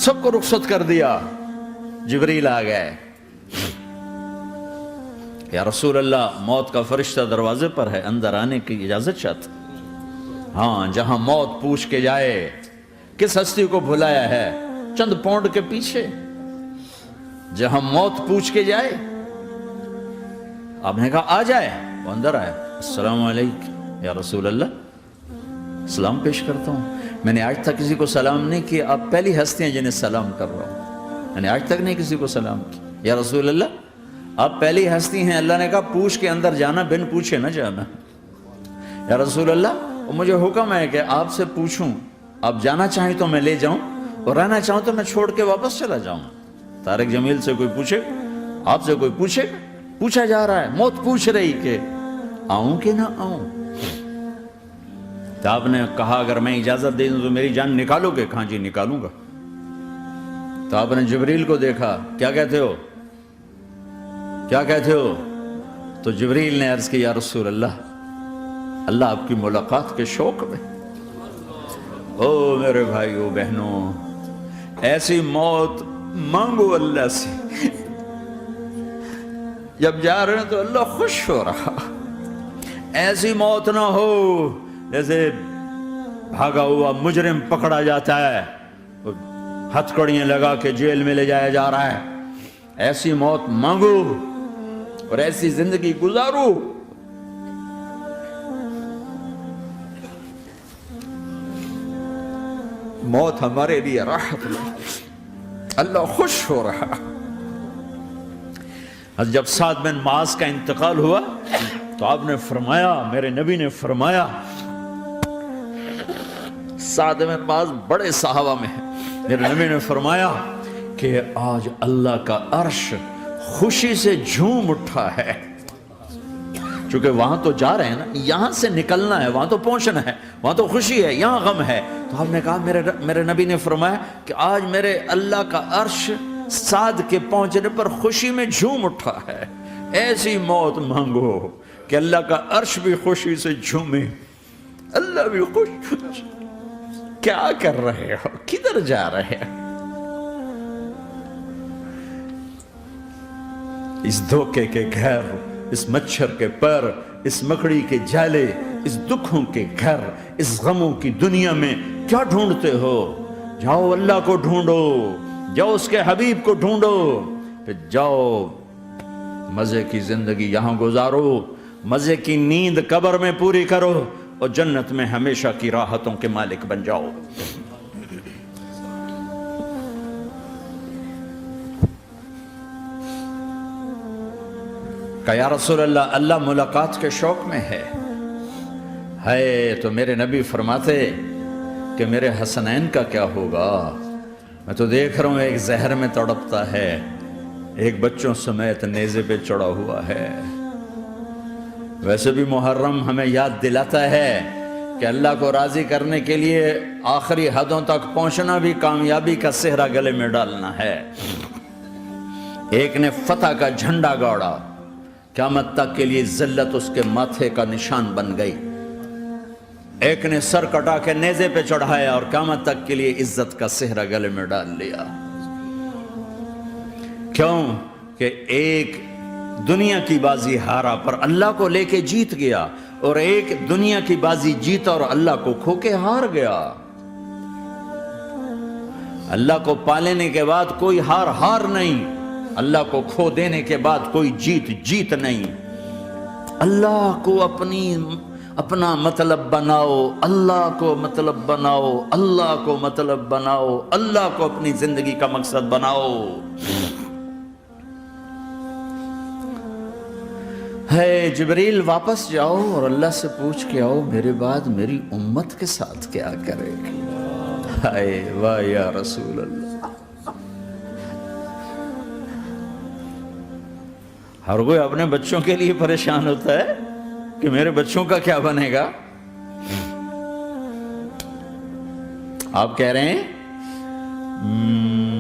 سب کو رخصت کر دیا. جبریل آ گئے. یا رسول اللہ موت کا فرشتہ دروازے پر ہے, اندر آنے کی اجازت چاہتا. ہاں, جہاں موت پوچھ کے جائے کس ہستی کو بھلایا ہے, چند پونڈ کے پیچھے جہاں موت پوچھ کے جائے. آپ نے کہا آ جائے, وہ اندر آئے. السلام علیکم یا رسول اللہ, سلام پیش کرتا ہوں. میں نے آج تک کسی کو سلام نہیں کیا, آپ پہلی ہستی ہیں جنہیں سلام کر رہا ہوں. میں نے آج تک نہیں کسی کو سلام کیا. یا رسول اللہ آپ پہلی ہستی ہیں. اللہ نے کہا پوچھ کے اندر جانا, بن پوچھے نہ جانا. یا رسول اللہ مجھے حکم ہے کہ آپ سے پوچھوں, آپ جانا چاہیں تو میں لے جاؤں, اور رہنا چاہوں تو میں چھوڑ کے واپس چلا جاؤں. طارق جمیل سے کوئی پوچھے, آپ سے کوئی پوچھے, پوچھا جا رہا ہے, موت پوچھ رہی کہ آؤں کہ نہ آؤں. تو آپ نے کہا اگر میں اجازت دے دوں تو میری جان نکالو گے؟ کہاں جی نکالوں گا. تو آپ نے جبریل کو دیکھا, کیا کہتے ہو, کیا کہتے ہو؟ تو جبریل نے عرض کی یا رسول اللہ, اللہ آپ کی ملاقات کے شوق میں. او میرے بھائیو بہنوں, ایسی موت مانگو اللہ سے. جب جا رہے ہیں تو اللہ خوش ہو رہا. ایسی موت نہ ہو جیسے بھاگا ہوا مجرم پکڑا جاتا ہے, ہتھکڑیاں لگا کے جیل میں لے جایا جا رہا ہے. ایسی موت مانگو اور ایسی زندگی گزارو. موت ہمارے لیے راحت ہے, اللہ خوش ہو رہا. جب سعد بن معاذ کا انتقال ہوا تو آپ نے فرمایا, میرے نبی نے فرمایا, سعد بن معاذ بڑے صحابہ میں ہیں, میرے نبی نے فرمایا کہ آج اللہ کا عرش خوشی سے جھوم اٹھا ہے. چونکہ وہاں تو جا رہے ہیں نا, یہاں سے نکلنا ہے, وہاں تو پہنچنا ہے, وہاں تو خوشی ہے, یہاں غم ہے. تو آپ نے کہا, میرے نبی نے فرمایا کہ آج میرے اللہ کا عرش سعد کے پہنچنے پر خوشی میں جھوم اٹھا ہے. ایسی موت مانگو کہ اللہ کا عرش بھی خوشی سے جھومے, اللہ بھی خوش. کیا کر رہے ہو, کدھر جا رہے ہو؟ اس دھوکے کے گھر, اس مچھر کے پر, اس مکڑی کے جالے, اس دکھوں کے گھر, اس غموں کی دنیا میں کیا ڈھونڈتے ہو؟ جاؤ اللہ کو ڈھونڈو, جاؤ اس کے حبیب کو ڈھونڈو, پھر جاؤ مزے کی زندگی یہاں گزارو, مزے کی نیند قبر میں پوری کرو, اور جنت میں ہمیشہ کی راحتوں کے مالک بن جاؤ. کہ یا رسول اللہ, اللہ ملاقات کے شوق میں ہے. تو میرے نبی فرماتے کہ میرے حسنین کا کیا ہوگا؟ میں تو دیکھ رہا ہوں ایک زہر میں تڑپتا ہے, ایک بچوں سمیت نیزے پہ چڑھا ہوا ہے. ویسے بھی محرم ہمیں یاد دلاتا ہے کہ اللہ کو راضی کرنے کے لیے آخری حدوں تک پہنچنا بھی کامیابی کا صحرا گلے میں ڈالنا ہے. ایک نے فتح کا جھنڈا گاڑا, قیامت تک کے لیے ذلت اس کے ماتھے کا نشان بن گئی. ایک نے سر کٹا کے نیزے پہ چڑھایا اور قیامت تک کے لیے عزت کا صحرا گلے میں ڈال لیا. کیوں کہ ایک دنیا کی بازی ہارا پر اللہ کو لے کے جیت گیا, اور ایک دنیا کی بازی جیتا اور اللہ کو کھو کے ہار گیا. اللہ کو پالینے کے بعد کوئی ہار نہیں, اللہ کو کھو دینے کے بعد کوئی جیت نہیں. اللہ کو اپنا مطلب بناؤ, اللہ کو مطلب بناؤ, اللہ کو مطلب بناؤ, اللہ کو اپنی زندگی کا مقصد بناؤ. ہے جبریل واپس جاؤ اور اللہ سے پوچھ کے آؤ میرے بعد میری امت کے ساتھ کیا کرے گی. ہائے واہ یا رسول اللہ. ہر کوئی اپنے بچوں کے لیے پریشان ہوتا ہے کہ میرے بچوں کا کیا بنے گا. آپ کہہ رہے ہیں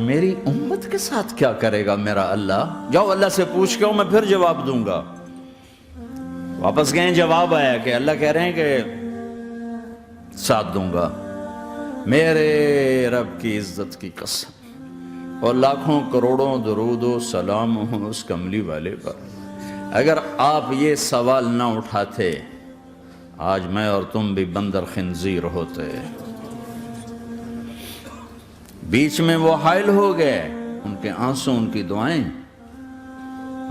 میری امت کے ساتھ کیا کرے گا میرا اللہ. جاؤ اللہ سے پوچھ کے آؤ, میں پھر جواب دوں گا. واپس گئے, جواب آیا کہ اللہ کہہ رہے ہیں کہ ساتھ دوں گا. میرے رب کی عزت کی قسم, اور لاکھوں کروڑوں درود و سلام ہوں اس کملی والے پر۔ اگر آپ یہ سوال نہ اٹھاتے آج میں اور تم بھی بندر خنزیر ہوتے۔ بیچ میں وہ حائل ہو گئے، ان کے آنسو، ان کی دعائیں۔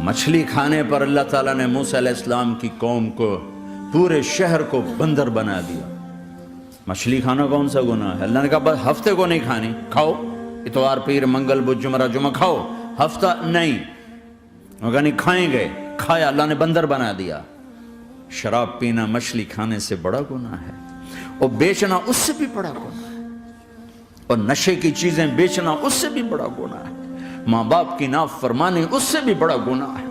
مچھلی کھانے پر اللہ تعالیٰ نے موسیٰ علیہ السلام کی قوم کو، پورے شہر کو بندر بنا دیا۔ مچھلی کھانا کون سا گناہ ہے؟ اللہ نے کہا بس ہفتے کو نہیں کھانی، کھاؤ اتوار پیر منگل بدھ جمعہ جمعہ کھاؤ، ہفتہ نہیں۔ وہ کہا نہیں، کھائیں گے، کھایا، اللہ نے بندر بنا دیا۔ شراب پینا مچھلی کھانے سے بڑا گناہ ہے، اور بیچنا اس سے بھی بڑا گناہ ہے، اور نشے کی چیزیں بیچنا اس سے بھی بڑا گناہ ہے، ماں باپ کی نافرمانی اس سے بھی بڑا گناہ ہے۔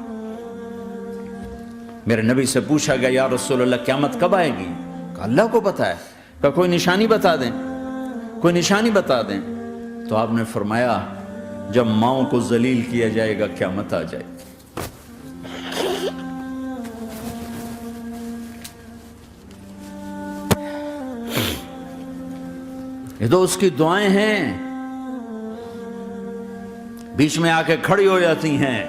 میرے نبی سے پوچھا گیا یا رسول اللہ قیامت کب آئے گی؟ کہا اللہ کو پتا ہے۔ کہا کوئی نشانی بتا دیں، کوئی نشانی بتا دیں۔ تو آپ نے فرمایا جب ماؤں کو ذلیل کیا جائے گا قیامت آ جائے گی۔ یہ تو اس کی دعائیں ہیں، بیچ میں آ کے کھڑی ہو جاتی ہیں۔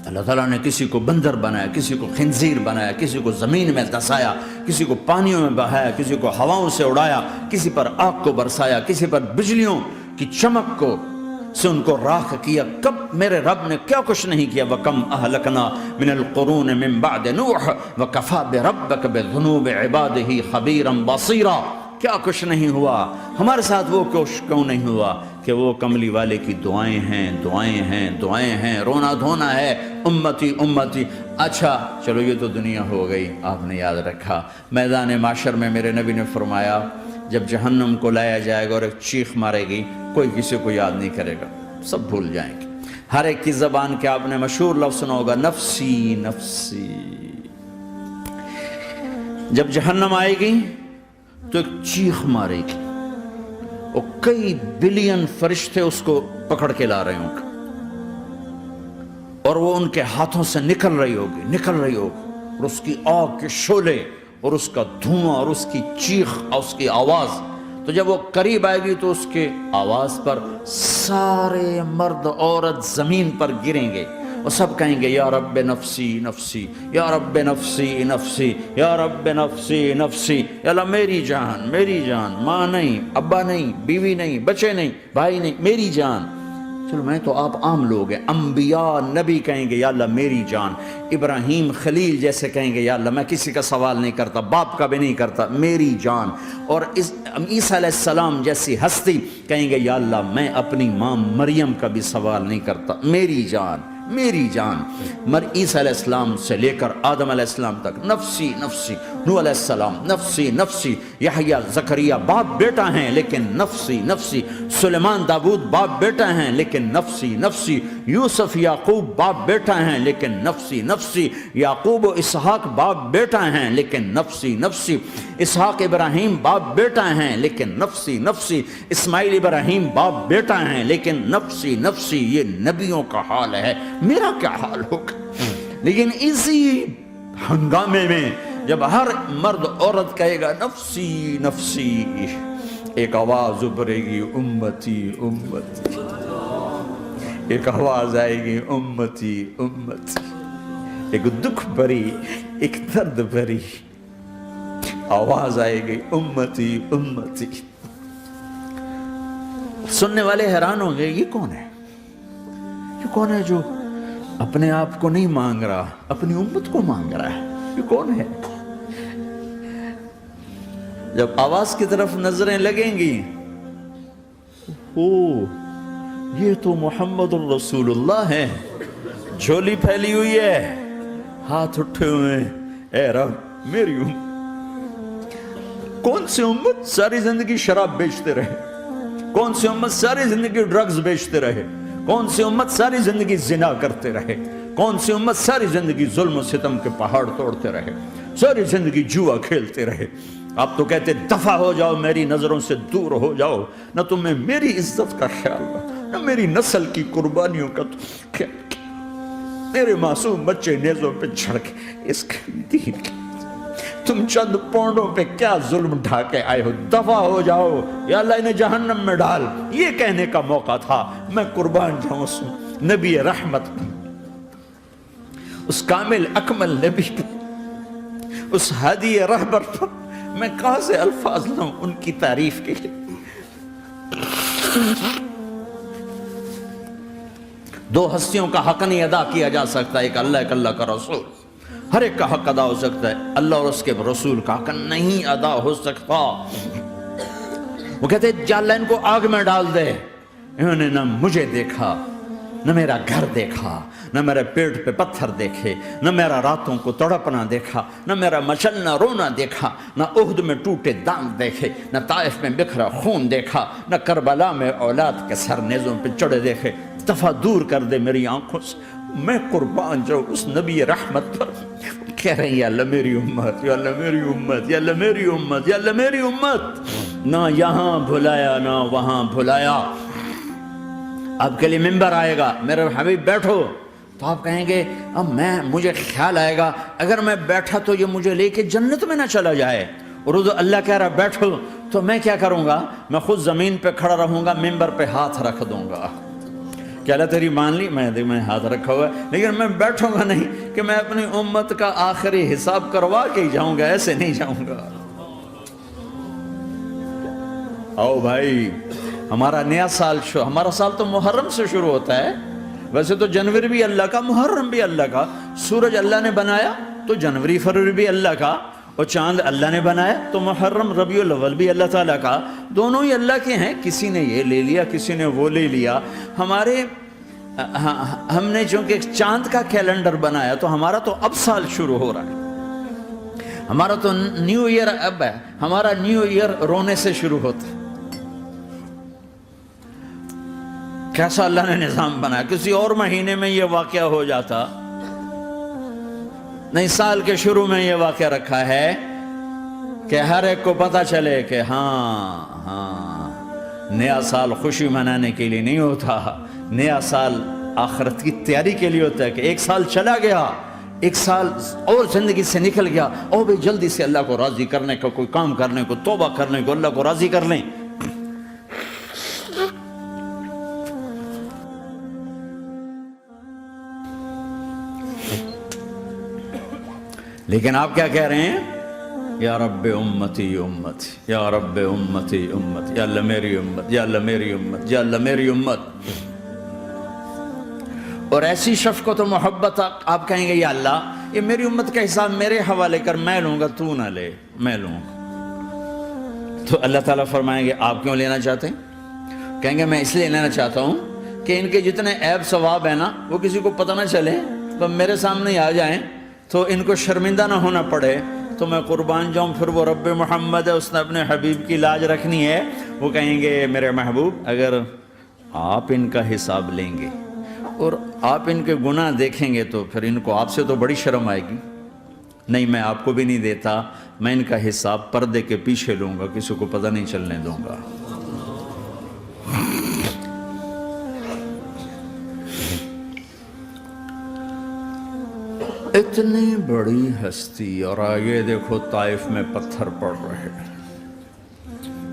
اللہ تعالیٰ نے کسی کو بندر بنایا، کسی کو خنزیر بنایا، کسی کو زمین میں دسایا، کسی کو پانیوں میں بہایا، کسی کو ہواؤں سے اڑایا، کسی پر آگ کو برسایا، کسی پر بجلیوں کی چمک کو سے ان کو راکھ کیا۔ کب میرے رب نے کیا کچھ نہیں کیا۔ وَكَمْ أَهْلَكْنَا مِنَ الْقُرُونِ مِن بَعْدِ نُوحٍ وَكَفَى بِرَبِّكَ بِذُنُوبِ عِبَادِهِ خَبِيرًا بَصِيرًا۔ کیا کچھ نہیں ہوا ہمارے ساتھ، وہ کیوں نہیں ہوا کہ وہ کملی والے کی دعائیں ہیں، دعائیں ہیں، دعائیں ہیں، رونا دھونا ہے، امتی امتی۔ اچھا چلو یہ تو دنیا ہو گئی، آپ نے یاد رکھا میدان معاشر میں میرے نبی نے فرمایا جب جہنم کو لایا جائے گا اور ایک چیخ مارے گی، کوئی کسی کو یاد نہیں کرے گا، سب بھول جائیں گے۔ ہر ایک کی زبان کے آپ نے مشہور لفظ سنا ہوگا نفسی نفسی۔ جب جہنم آئے گی تو ایک چیخ مارے گی، اور کئی بلین فرشتے اس کو پکڑ کے لا رہے ہوں گے، اور وہ ان کے ہاتھوں سے نکل رہی ہوگی، اور اس کی آگ کے شعلے اور اس کا دھواں اور اس کی چیخ اور اس کی آواز۔ تو جب وہ قریب آئے گی تو اس کے آواز پر سارے مرد عورت زمین پر گریں گے، اور سب کہیں گے یا رب نفسی نفسی، یا رب نفسی نفسی، یا رب نفسی نفسی۔ یا اللہ میری جان، میری جان، ماں نہیں، ابا نہیں، بیوی نہیں، بچے نہیں، بھائی نہیں، میری جان۔ چلو میں تو آپ عام لوگ ہیں، انبیاء نبی کہیں گے یا اللہ میری جان، ابراہیم خلیل جیسے کہیں گے یا اللہ میں کسی کا سوال نہیں کرتا، باپ کا بھی نہیں کرتا، میری جان۔ اور عیسیٰ علیہ السلام جیسی ہستی کہیں گے یا اللہ میں اپنی ماں مریم کا بھی سوال نہیں کرتا، میری جان، میری جان۔ عیسیٰ علیہ السلام سے لے کر آدم علیہ السلام تک نفسی نفسی، نوح علیہ السلام نفسی نفسی، یحییٰ زکریا باپ بیٹا ہیں لیکن نفسی نفسی، سلیمان داؤد باپ بیٹا ہیں لیکن نفسی نفسی، یوسف یعقوب باپ بیٹا ہیں لیکن نفسی نفسی، یعقوب و اسحاق باپ بیٹا ہیں لیکن نفسی نفسی، اسحاق ابراہیم باپ بیٹا ہیں لیکن نفسی نفسی، اسماعیل ابراہیم باپ بیٹا ہیں لیکن نفسی نفسی۔ یہ نبیوں کا حال ہے، میرا کیا حال ہوگا؟ لیکن اسی ہنگامے میں جب ہر مرد عورت کہے گا نفسی نفسی، ایک آواز ابھرے گی امتی امتی، ایک آواز آئے گی امتی امتی، ایک دکھ بھری، ایک درد بھری آواز آئے گی امتی امتی۔ سننے والے حیران ہوں گے یہ کون ہے، یہ کون ہے جو اپنے آپ کو نہیں مانگ رہا، اپنی امت کو مانگ رہا ہے، یہ کون ہے؟ جب آواز کی طرف نظریں لگیں گی، یہ تو محمد الرسول اللہ ہے، جھولی پھیلی ہوئی ہے، ہاتھ اٹھے ہوئے، اے رب میری امت۔ کون سی امت ساری زندگی شراب بیچتے رہے، کون سی امت ساری زندگی ڈرگز بیچتے رہے، کون سی امت ساری زندگی زنا کرتے رہے، کون سی امت ساری زندگی ظلم و ستم کے پہاڑ توڑتے رہے، ساری زندگی جوا کھیلتے رہے۔ آپ تو کہتے دفع ہو جاؤ، میری نظروں سے دور ہو جاؤ، نہ تمہیں میری عزت کا خیال رہا، نہ میری نسل کی قربانیوں کا خیال کیا، میرے معصوم بچے نیزوں پہ چڑھ کے اس دین کے تم چند پونڈوں پہ کیا ظلم ڈھا کے آئے ہو، دفع ہو جاؤ یا اللہ انہیں جہنم میں ڈال، یہ کہنے کا موقع تھا۔ میں قربان جاؤں اس نبی رحمت پر، اس کامل اکمل نبی پر، اس ہادی رہبر پر میں کہاں سے الفاظ لوں ان کی تعریف کے لیے۔ دو ہستیوں کا حق نہیں ادا کیا جا سکتا، ایک اللہ، ایک اللہ کا رسول۔ ہر ایک کا حق ادا ہو سکتا ہے، اللہ اور اس کے رسول کا حق نہیں ادا ہو سکتا۔ وہ کہتے ہیں یا اللہ ان کو آگ میں ڈال دے۔ انہوں نے نہ مجھے دیکھا، نہ میرا گھر دیکھا، نہ میرے پیٹ پہ پتھر دیکھے، نہ میرا راتوں کو تڑپنا دیکھا، نہ میرا مچلنا رونا دیکھا، نہ احد میں ٹوٹے دانت دیکھے، نہ طائف میں بکھرا خون دیکھا، نہ کربلا میں اولاد کے سر نیزوں پہ چڑھے دیکھے۔ دفعہ دور کر دے میری آنکھوں سے۔ میں قربان جاؤں اس نبی رحمت پر، کہہ رہے ہیں یا اللہ میری امت، یا اللہ میری امت، یا اللہ میری امت، یا اللہ میری امت۔ نہ یہاں بھلایا نہ وہاں بھلایا۔ آپ کے لیے ممبر آئے گا، میرے حبیب بیٹھو، تو آپ کہیں گے اب مجھے خیال آئے گا اگر میں بیٹھا تو یہ مجھے لے کے جنت میں نہ چلا جائے، اور اللہ کہہ رہا بیٹھو، تو میں کیا کروں گا؟ میں خود زمین پہ کھڑا رہوں گا، ممبر پہ ہاتھ رکھ دوں گا کہ اللہ تیری مان لی، میں ہاتھ رکھا ہوا ہے، لیکن میں بیٹھوں گا نہیں کہ میں اپنی امت کا آخری حساب کروا کے ہی جاؤں گا، ایسے نہیں جاؤں گا۔ آؤ بھائی، ہمارا نیا سال ہمارا سال تو محرم سے شروع ہوتا ہے، ویسے تو جنوری بھی اللہ کا، محرم بھی اللہ کا، سورج اللہ نے بنایا تو جنوری فروری بھی اللہ کا، اور چاند اللہ نے بنایا تو محرم ربیع الاول بھی اللہ تعالیٰ کا، دونوں ہی اللہ کے ہیں۔ کسی نے یہ لے لیا، کسی نے وہ لے لیا۔ ہم نے چونکہ چاند کا کیلنڈر بنایا تو ہمارا تو اب سال شروع ہو رہا ہے، ہمارا تو نیو ایئر اب ہے، ہمارا نیو ایئر رونے سے شروع ہوتا ہے۔ کیسا اللہ نے نظام بنایا، کسی اور مہینے میں یہ واقعہ ہو جاتا، نہیں سال کے شروع میں یہ واقعہ رکھا ہے کہ ہر ایک کو پتہ چلے کہ ہاں نیا سال خوشی منانے کے لیے نہیں ہوتا، نیا سال آخرت کی تیاری کے لیے ہوتا ہے کہ ایک سال چلا گیا، ایک سال اور زندگی سے نکل گیا، اور بھی جلدی سے اللہ کو راضی کرنے کا کوئی کام کرنے کو، توبہ کرنے کو، اللہ کو راضی کر لیں۔ لیکن آپ کیا کہہ رہے ہیں؟ یا رب امتی امتی، یا رب امتی امتی، یا اللہ میری امت، یا اللہ میری امت، یا اللہ میری امت۔ اور ایسی شفقت و محبت آپ کہیں گے یا اللہ یہ میری امت کا حساب میرے حوالے کر، میں لوں گا، تو نہ لے، میں لوں گا۔ تو اللہ تعالیٰ فرمائیں گے آپ کیوں لینا چاہتے ہیں؟ کہیں گے میں اس لیے لینا چاہتا ہوں کہ ان کے جتنے عیب ثواب ہیں نا وہ کسی کو پتہ نہ چلے، تو میرے سامنے ہی آ جائیں تو ان کو شرمندہ نہ ہونا پڑے، تو میں قربان جاؤں۔ پھر وہ رب محمد ہے، اس نے اپنے حبیب کی لاج رکھنی ہے، وہ کہیں گے میرے محبوب اگر آپ ان کا حساب لیں گے اور آپ ان کے گناہ دیکھیں گے تو پھر ان کو آپ سے تو بڑی شرم آئے گی، نہیں میں آپ کو بھی نہیں دیتا، میں ان کا حساب پردے کے پیچھے لوں گا، کسی کو پتہ نہیں چلنے دوں گا۔ اتنی بڑی ہستی، اور آگے دیکھو طائف میں پتھر پڑ رہے ہیں،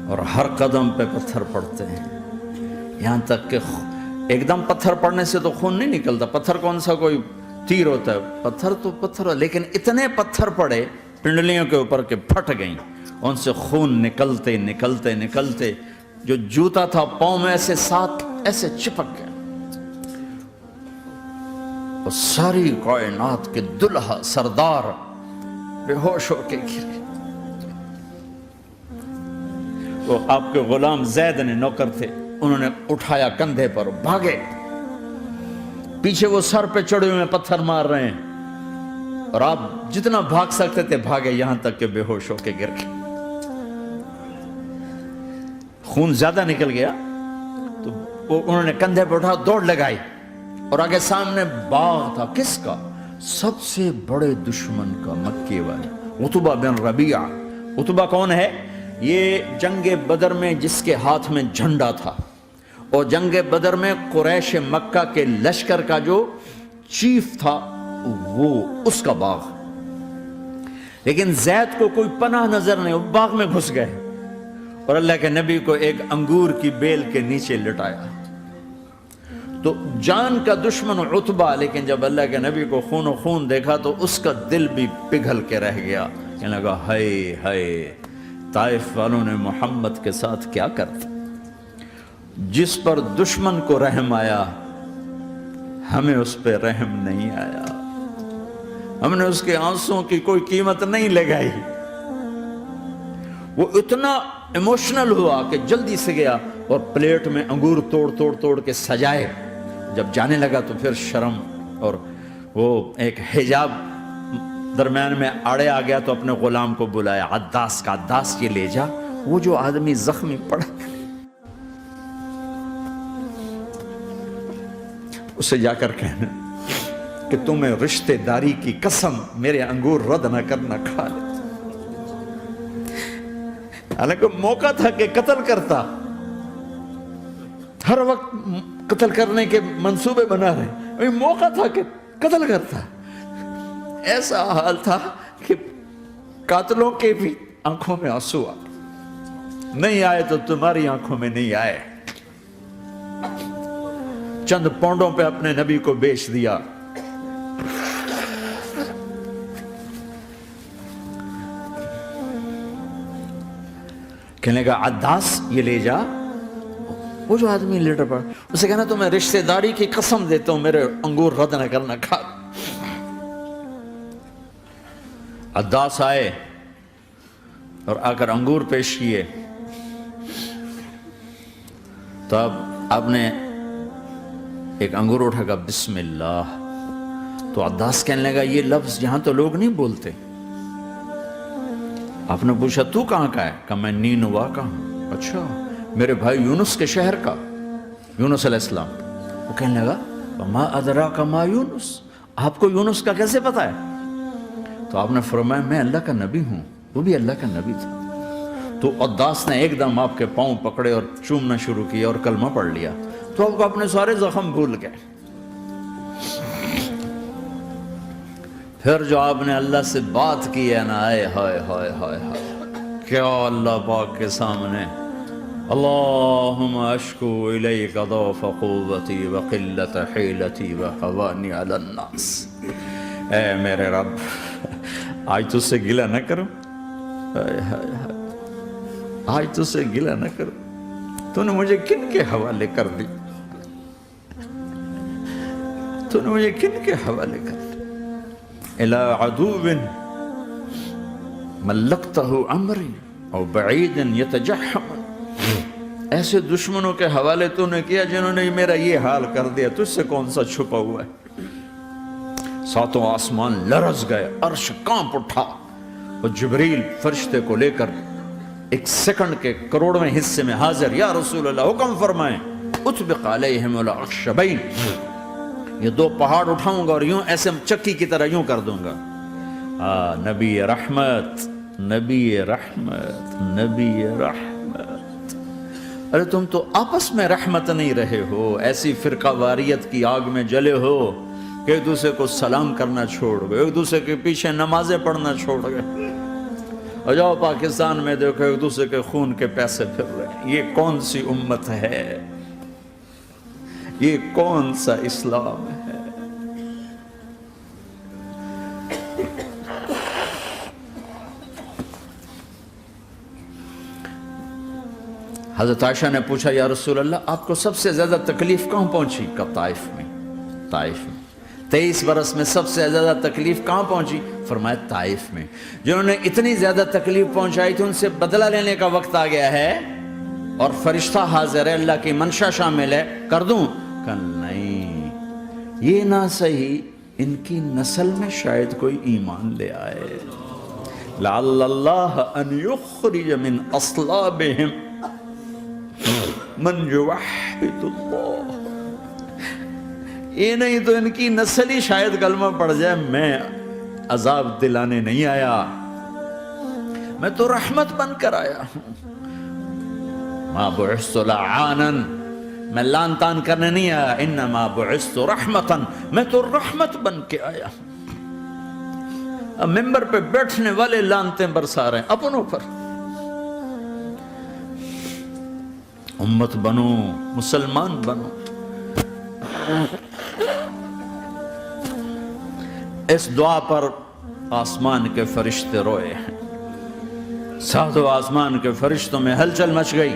اور ہر قدم پہ پتھر پڑتے ہیں، یہاں تک کہ ایک دم پتھر پڑنے سے تو خون نہیں نکلتا، پتھر کون سا کوئی تیر ہوتا ہے، پتھر تو پتھر، لیکن اتنے پتھر پڑے پنڈلیوں کے اوپر کہ پھٹ گئیں، ان سے خون نکلتے نکلتے نکلتے جو جوتا تھا پاؤں میں ایسے ساتھ ایسے چپک گیا، اور ساری کائنات کے دلہا سردار بے ہوش ہو کے گرے۔ وہ آپ کے غلام زید نے نوکر تھے، انہوں نے اٹھایا کندھے پر، بھاگے، پیچھے وہ سر پہ چڑھے ہوئے پتھر مار رہے ہیں، اور آپ جتنا بھاگ سکتے تھے بھاگے، یہاں تک کہ بے ہوش ہو کے گر گئے۔ خون زیادہ نکل گیا تو انہوں نے کندھے پہ اٹھا، دوڑ لگائی، اور آگے سامنے باغ تھا، کس کا؟ سب سے بڑے دشمن کا، مکے والے عتبہ بن ربیعہ۔ عتبہ کون ہے؟ یہ جنگ بدر میں جس کے ہاتھ میں جھنڈا تھا، اور جنگ بدر میں قریش مکہ کے لشکر کا جو چیف تھا وہ اس کا باغ۔ لیکن زید کو کوئی پناہ نظر نہیں، وہ باغ میں گھس گئے اور اللہ کے نبی کو ایک انگور کی بیل کے نیچے لٹایا. تو جان کا دشمن عتبہ، لیکن جب اللہ کے نبی کو خون و خون دیکھا تو اس کا دل بھی پگھل کے رہ گیا. کہنے لگا ہائے ہائے، طائف والوں نے محمد کے ساتھ کیا کرتا. جس پر دشمن کو رحم آیا ہمیں اس پہ رحم نہیں آیا، ہم نے اس کے آنسوں کی کوئی قیمت نہیں لگائی. وہ اتنا ایموشنل ہوا کہ جلدی سے گیا اور پلیٹ میں انگور توڑ کے سجائے. جب جانے لگا تو پھر شرم اور وہ ایک حجاب درمیان میں آڑے آ گیا تو اپنے غلام کو بلایا، عداس کا، عداس یہ لے جا وہ جو آدمی زخمی پڑا اسے جا کر کہنا کہ تمہیں رشتہ داری کی قسم میرے انگور رد نہ کرنا، کھا لے. حالانکہ موقع تھا کہ قتل کرتا، ہر وقت قتل کرنے کے منصوبے بنا رہے، موقع تھا کہ قتل کرتا. ایسا حال تھا کہ قاتلوں کے بھی آنکھوں میں آنسو آ نہیں آئے تو تمہاری آنکھوں میں نہیں آئے. چند پونڈوں پہ اپنے نبی کو بیچ دیا. کہنے کا عداس یہ لے جا، وہ جو آدمی لیٹر پڑا اسے کہنا تو میں رشتہ داری کی قسم دیتا ہوں میرے انگور رد نہ کرنا، کھا. عداس آئے اور آ کر انگور پیش کیے تو اب آپ نے ایک انگور اٹھا کر بسم اللہ. تو عداس کہنے لگا یہ لفظ یہاں تو لوگ نہیں بولتے. آپ نے پوچھا تو کہاں کا ہے؟ کہا میں نینوا کا ہوں. اچھا، میرے بھائی یونس کے شہر کا، یونس علیہ السلام. وہ کہنے لگا وما ادراک ما یونس، آپ کو یونس کا کیسے پتا ہے؟ تو آپ نے فرمایا میں اللہ کا نبی ہوں، وہ بھی اللہ کا نبی تھا. تو عداس نے ایک دم آپ کے پاؤں پکڑے اور چومنا شروع کیا اور کلمہ پڑھ لیا. تو آپ کو اپنے سارے زخم بھول گئے. پھر جو آپ نے اللہ سے بات کی ہے نا، آئے ہائے ہائے ہائے ہائے، کیا اللہ پاک کے سامنے اللہم اشکو الیک ضعف قوتی وقلت حیلتی وحوانی علی الناس. اے میرے رب آج تجھ سے گلہ نہ کروں، آج تجھ سے گلہ نہ کروں. تو نے مجھے کن کے حوالے کر دی، تو نے مجھے کن کے حوالے کر دی. الى عدو ملکتہ عمری او بعید یتجحم، ایسے دشمنوں کے حوالے تو نے کیا جنہوں نے میرا یہ حال کر دیا، تجھ سے کون سا چھپا ہوا ہے. ساتوں آسمان لرز گئے، عرش کانپ اٹھا اور جبریل فرشتے کو لے کر ایک سیکنڈ کے کروڑویں حصے میں حاضر. یا رسول اللہ حکم فرمائیں اطبق علیہم الاخشبین، یہ دو پہاڑ اٹھاؤں گا اور یوں ایسے چکی کی طرح یوں کر دوں گا. نبی رحمت، نبی رحمت، نبی رحمت. ارے تم تو آپس میں رحمت نہیں رہے ہو، ایسی فرقہ واریت کی آگ میں جلے ہو کہ ایک دوسرے کو سلام کرنا چھوڑ گئے، ایک دوسرے کے پیچھے نمازیں پڑھنا چھوڑ گئے. اور جاؤ پاکستان میں دیکھو ایک دوسرے کے خون کے پیسے پھر رہے ہیں. یہ کون سی امت ہے؟ یہ کون سا اسلام ہے؟ حضرت عائشہ نے پوچھا یا رسول اللہ آپ کو سب سے زیادہ تکلیف کہاں پہنچی؟ کہا طائف میں. طائف میں 23 برس میں سب سے زیادہ تکلیف کہاں پہنچی؟ فرمایا طائف میں. جنہوں نے اتنی زیادہ تکلیف پہنچائی تھی ان سے بدلہ لینے کا وقت آ گیا ہے اور فرشتہ حاضر ہے، اللہ کی منشا شامل ہے، کر دوں؟ کہ نہیں، یہ نہ صحیح، ان کی نسل میں شاید کوئی ایمان لے آئے. لعل اللہ ان یخرج من اصلابہم من یوحد اللہ. یہ نہیں تو ان کی نسل ہی شاید کلمہ پڑ جائے. میں عذاب دلانے نہیں آیا، میں تو رحمت بن کر آیا ہوں. ما بعثت لعانا، میں لان تان کرنے نہیں آیا. انما بعثت رحمتا، میں تو رحمت بن کے آیا ہوں. اب ممبر پہ بیٹھنے والے لانتیں برسا رہے ہیں اپنوں پر. امت بنو، مسلمان بنو. اس دعا پر آسمان کے فرشتے روئے ہیں. ساتوں آسمان کے فرشتوں میں ہلچل مچ گئی.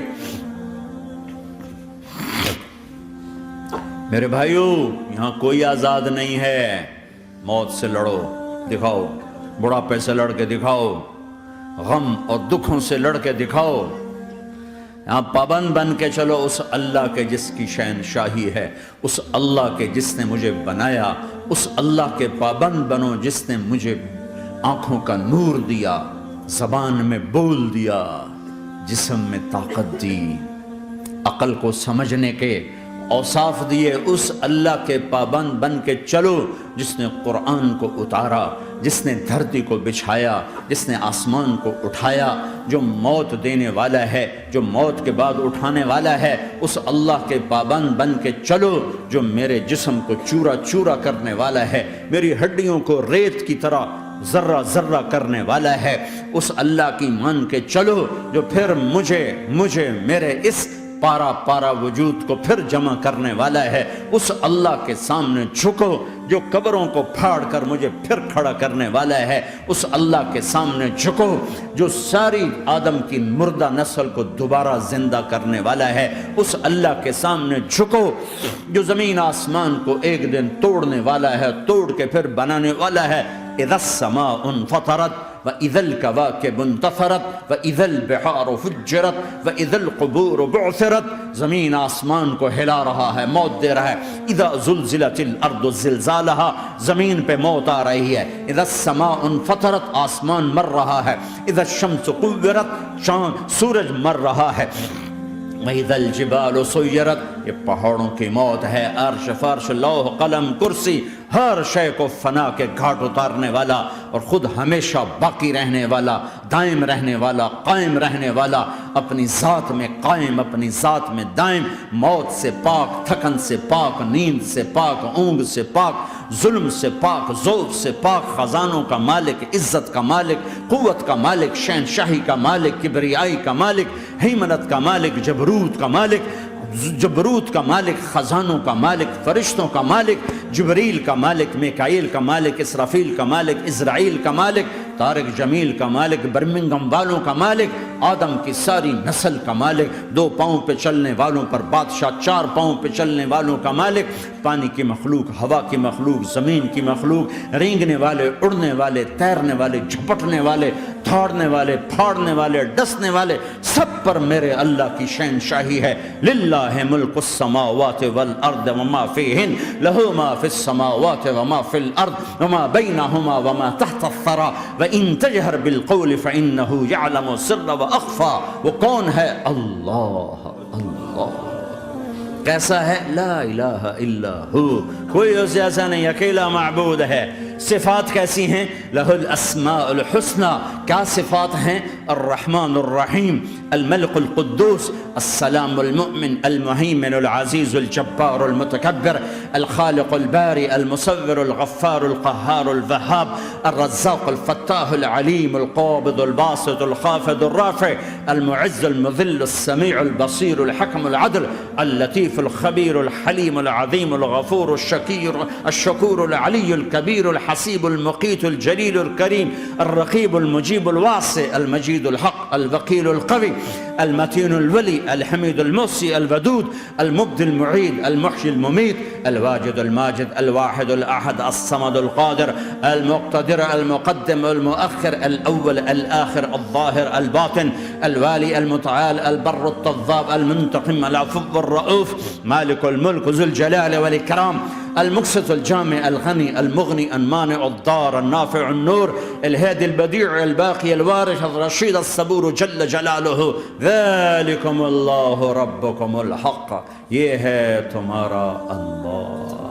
میرے بھائیو، یہاں کوئی آزاد نہیں ہے. موت سے لڑو، دکھاؤ. بڑھاپے سے لڑ کے دکھاؤ. غم اور دکھوں سے لڑ کے دکھاؤ. یہاں پابند بن کے چلو اس اللہ کے جس کی شہنشاہی ہے، اس اللہ کے جس نے مجھے بنایا. اس اللہ کے پابند بنو جس نے مجھے آنکھوں کا نور دیا، زبان میں بول دیا، جسم میں طاقت دی، عقل کو سمجھنے کے اوصاف دیے. اس اللہ کے پابند بن کے چلو جس نے قرآن کو اتارا، جس نے دھرتی کو بچھایا، جس نے آسمان کو اٹھایا، جو موت دینے والا ہے، جو موت کے بعد اٹھانے والا ہے. اس اللہ کے پابند بن کے چلو جو میرے جسم کو چورا چورا کرنے والا ہے، میری ہڈیوں کو ریت کی طرح ذرہ ذرہ کرنے والا ہے. اس اللہ کی مان کے چلو جو پھر مجھے میرے اس پارا پارا وجود کو پھر جمع کرنے والا ہے. اس اللہ کے سامنے جھکو جو قبروں کو پھاڑ کر مجھے پھر کھڑا کرنے والا ہے. اس اللہ کے سامنے جھکو جو ساری آدم کی مردہ نسل کو دوبارہ زندہ کرنے والا ہے. اس اللہ کے سامنے جھکو جو زمین آسمان کو ایک دن توڑنے والا ہے، توڑ کے پھر بنانے والا ہے. اذا السماء انفطرت وَإِذَا الْكَوَاكِبُ انْتَثَرَتْ وَإِذَا الْبِحَارُ فُجِّرَتْ وَإِذَا الْقُبُورُ بُعْثِرَتْ. زمین آسمان کو ہلا رہا ہے، موت دے رہا ہے. اذا زلزلت الارض زلزالها، زمین پہ موت آ رہی ہے. اذا السماء انفطرت، آسمان مر رہا ہے. اذا الشمس قُوِّرَتْ، سورج مر رہا ہے. وَإِذَا الْجِبَالُ سُيِّرَتْ، یہ پہاڑوں کی موت ہے. عرش فرش لوح قلم کرسی ہر شے کو فنا کے گھاٹ اتارنے والا اور خود ہمیشہ باقی رہنے والا، دائم رہنے والا، قائم رہنے والا، اپنی ذات میں قائم، اپنی ذات میں دائم، موت سے پاک، تھکن سے پاک، نیند سے پاک، اونگ سے پاک، ظلم سے پاک، ذوق سے پاک، خزانوں کا مالک، عزت کا مالک، قوت کا مالک، شہنشاہی کا مالک، کبریائی کا مالک، ہیمنت کا مالک، جبروت کا مالک، جبروت کا مالک، خزانوں کا مالک، فرشتوں کا مالک، جبریل کا مالک، میکائیل کا مالک، اسرافیل کا مالک، اسرائیل کا مالک، طارق جمیل کا مالک، برمنگم والوں کا مالک، آدم کی ساری نسل کا مالک، 2 پاؤں پہ چلنے والوں پر بادشاہ، 4 پاؤں پہ چلنے والوں کا مالک، پانی کی مخلوق، ہوا کی مخلوق، زمین کی مخلوق، رینگنے والے، اڑنے والے، تیرنے والے، جھپٹنے والے، دھاڑنے والے، پھاڑنے والے، ڈسنے والے، سب پر میرے اللہ کی شہنشاہی ہے. للہ ملک السماوات والارض وما فیہن، لہو ما فی السماوات وما فی الارض وما بینہما وما تحت الثری وَإِن تَجْهَرْ بِالْقَوْلِ فَإِنَّهُ يَعْلَمُ السِّرَّ وَأَخْفَى. وہ کون ہے؟ اللہ. اللہ کیسا ہے؟ لا الہ الا ہو، کوئی اس جیسا نہیں، اکیلا معبود ہے. صفات کیسی ہیں؟ لہ الاسماء الحسنى. کیا صفات ہیں؟ الرحمن الرحیم، الملک القدوس، السلام المؤمن، المہیمن العزیز الجبار المتکبر، الخالق الباری المصور الغفار القہار الوہاب، الرزاق الفتاح العلیم القابض الباسط الخافض الرافع، المعز المذل السمیع البصیر الحکم العدل، اللطیف الخبیر الحلیم العظیم الغفور الشکور العلی الکبیر الحسیب المقیت الجلیل الکریم، الرقیب المجیب الواسع، المجید الحق، الوکیل القوی، المتین الولی، الحمید المحصی، الودود، المبدی المعید، المحیی الممیت، الواجد الماجد، الواحد الأحد، الصمد القادر، المقتدر، المقدم، المؤخر، الأول، الآخر، الظاهر، الباطن، الوالي، المتعال، البر التضاب، المنتقم، العفو الرؤوف، مالك الملك، ذو الجلال والإكرام، المقسط الجامع الغني المغني المانع الضار النافع النور، الهادي البديع الباقي الوارث الرشيد الصبور جل جلاله. ذلكم اللہ ربکم الحق، یہ ہے تمہارا اللہ.